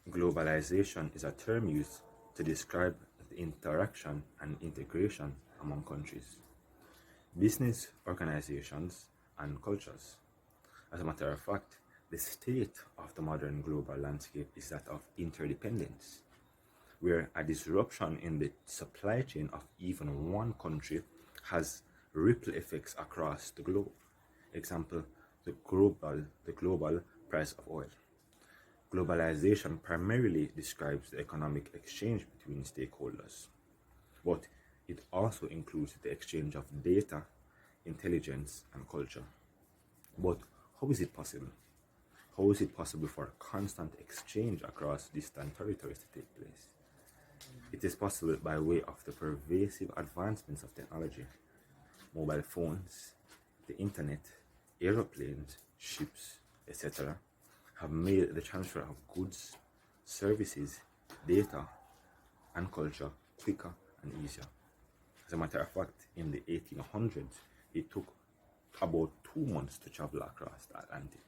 Globalization is a term used to describe the interaction and integration among countries, business organizations, and cultures. As a matter of fact, the state of the modern global landscape is that of interdependence, where a disruption in the supply chain of even one country has ripple effects across the globe. Example, the global price of oil. Globalization primarily describes the economic exchange between stakeholders, but it also includes the exchange of data, intelligence, and culture. But how is it possible? How is it possible for constant exchange across distant territories to take place? It is possible by way of the pervasive advancements of technology, mobile phones, the internet, aeroplanes, ships, etc., have made the transfer of goods, services, data, and culture quicker and easier. As a matter of fact, in the 1800s, it took about 2 months to travel across the Atlantic.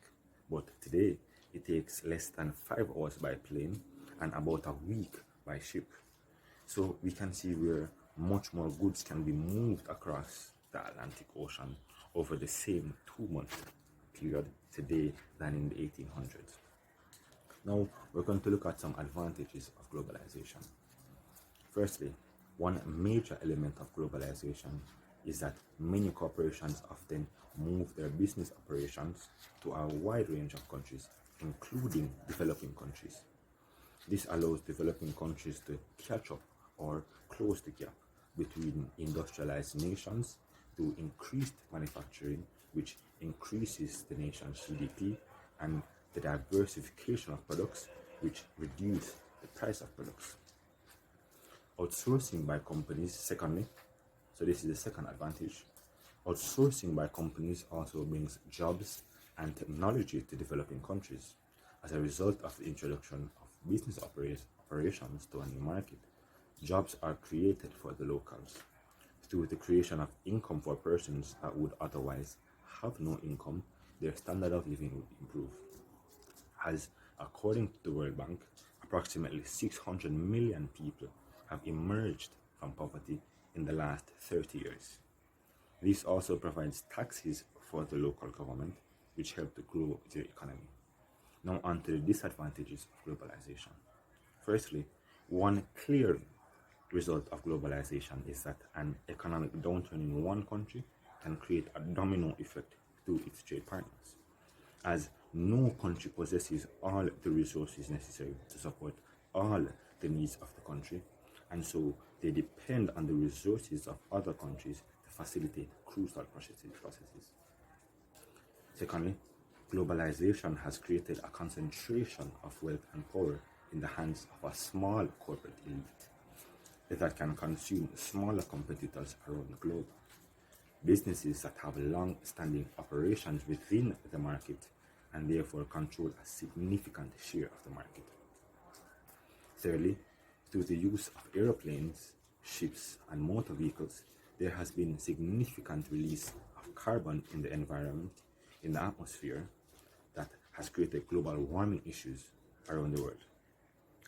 But today, it takes less than 5 hours by plane and about a week by ship. So we can see where much more goods can be moved across the Atlantic Ocean over the same 2 month period today than in the 1800s. Now we're going to look at some advantages of globalization. Firstly, one major element of globalization is that many corporations often move their business operations to a wide range of countries, including developing countries. This allows developing countries to catch up or close the gap between industrialized nations through increased manufacturing, which increases the nation's GDP, and the diversification of products, which reduce the price of products. Outsourcing by companies, secondly, so this is the second advantage. Outsourcing by companies also brings jobs and technology to developing countries. As a result of the introduction of business operations to a new market, jobs are created for the locals through the creation of income for persons that would otherwise have no income. Their standard of living would improve. As according to the World Bank, approximately 600 million people have emerged from poverty in the last 30 years. This also provides taxes for the local government, which help to grow the economy. Now on to the disadvantages of globalization. Firstly, one clear result of globalization is that an economic downturn in one country can create a domino effect to its trade partners, as no country possesses all the resources necessary to support all the needs of the country, and so they depend on the resources of other countries to facilitate crucial processes. Secondly, globalization has created a concentration of wealth and power in the hands of a small corporate elite that can consume smaller competitors around the globe. Businesses that have long-standing operations within the market and therefore control a significant share of the market. Thirdly, through the use of aeroplanes, ships, and motor vehicles, there has been significant release of carbon in the environment, in the atmosphere, that has created global warming issues around the world.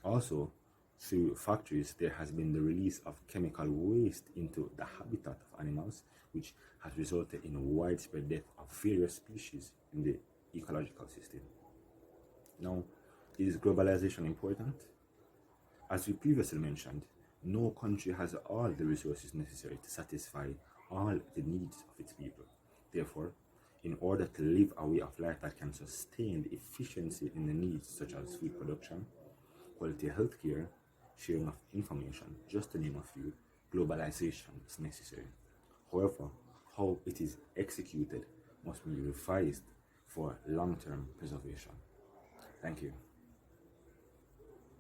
Also, through factories, there has been the release of chemical waste into the habitat of animals, which has resulted in widespread death of various species in the ecological system. Now, is globalization important? As we previously mentioned, no country has all the resources necessary to satisfy all the needs of its people. Therefore, in order to live a way of life that can sustain the efficiency in the needs such as food production, quality healthcare, sharing of information, just to name a few, globalization is necessary. However, how it is executed must be revised for long-term preservation. Thank you.